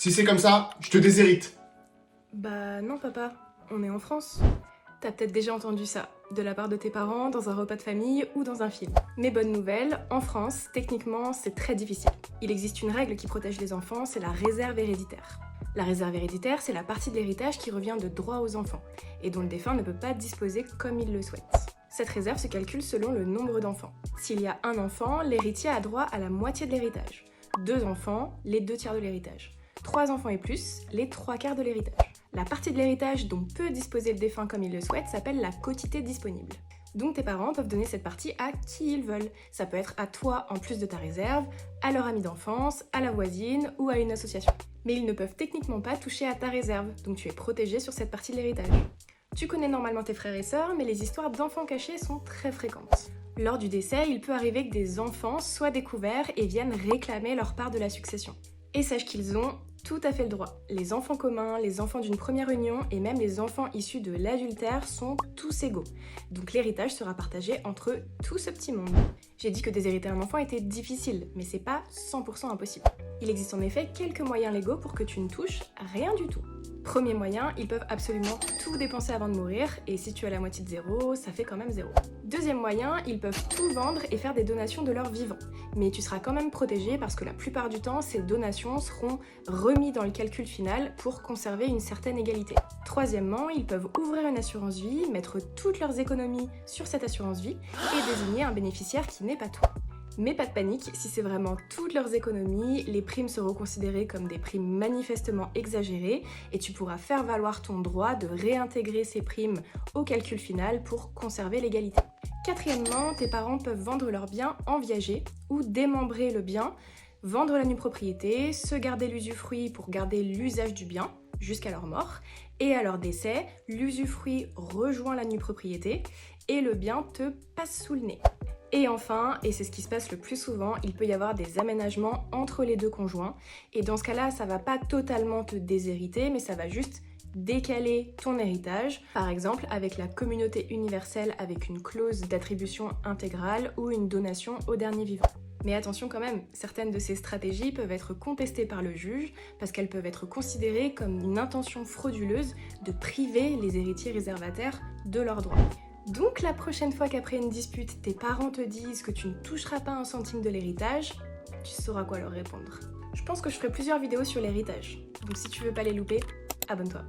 Si c'est comme ça, je te déshérite. Bah non papa, on est en France. T'as peut-être déjà entendu ça, de la part de tes parents, dans un repas de famille ou dans un film. Mais bonne nouvelle, en France, techniquement, c'est très difficile. Il existe une règle qui protège les enfants, c'est la réserve héréditaire. La réserve héréditaire, c'est la partie de l'héritage qui revient de droit aux enfants, et dont le défunt ne peut pas disposer comme il le souhaite. Cette réserve se calcule selon le nombre d'enfants. S'il y a un enfant, l'héritier a droit à la moitié de l'héritage. 2 enfants, les 2 tiers de l'héritage. 3 enfants et plus, les 3 quarts de l'héritage. La partie de l'héritage dont peut disposer le défunt comme il le souhaite s'appelle la quotité disponible. Donc tes parents peuvent donner cette partie à qui ils veulent. Ça peut être à toi en plus de ta réserve, à leur ami d'enfance, à la voisine ou à une association. Mais ils ne peuvent techniquement pas toucher à ta réserve, donc tu es protégé sur cette partie de l'héritage. Tu connais normalement tes frères et sœurs, mais les histoires d'enfants cachés sont très fréquentes. Lors du décès, il peut arriver que des enfants soient découverts et viennent réclamer leur part de la succession. Et sache qu'ils ont tout à fait le droit. Les enfants communs, les enfants d'une première union et même les enfants issus de l'adultère sont tous égaux. Donc l'héritage sera partagé entre tout ce petit monde. J'ai dit que déshériter un enfant était difficile, mais c'est pas 100% impossible. Il existe en effet quelques moyens légaux pour que tu ne touches rien du tout. Premier moyen, ils peuvent absolument tout dépenser avant de mourir, et si tu as la moitié de zéro, ça fait quand même zéro. Deuxième moyen, ils peuvent tout vendre et faire des donations de leur vivant. Mais tu seras quand même protégé parce que la plupart du temps, ces donations seront remises dans le calcul final pour conserver une certaine égalité. Troisièmement, ils peuvent ouvrir une assurance vie, mettre toutes leurs économies sur cette assurance vie et désigner un bénéficiaire qui n'est pas toi. Mais pas de panique, si c'est vraiment toutes leurs économies, les primes seront considérées comme des primes manifestement exagérées et tu pourras faire valoir ton droit de réintégrer ces primes au calcul final pour conserver l'égalité. Quatrièmement, tes parents peuvent vendre leurs biens en viager ou démembrer le bien, vendre la nue propriété, se garder l'usufruit pour garder l'usage du bien jusqu'à leur mort, et à leur décès, l'usufruit rejoint la nue propriété et le bien te passe sous le nez. Et enfin, et c'est ce qui se passe le plus souvent, il peut y avoir des aménagements entre les deux conjoints. Et dans ce cas-là, ça va pas totalement te déshériter, mais ça va juste décaler ton héritage. Par exemple, avec la communauté universelle avec une clause d'attribution intégrale ou une donation au dernier vivant. Mais attention quand même, certaines de ces stratégies peuvent être contestées par le juge parce qu'elles peuvent être considérées comme une intention frauduleuse de priver les héritiers réservataires de leurs droits. Donc la prochaine fois qu'après une dispute, tes parents te disent que tu ne toucheras pas un centime de l'héritage, tu sauras quoi leur répondre. Je pense que je ferai plusieurs vidéos sur l'héritage, donc si tu veux pas les louper, abonne-toi.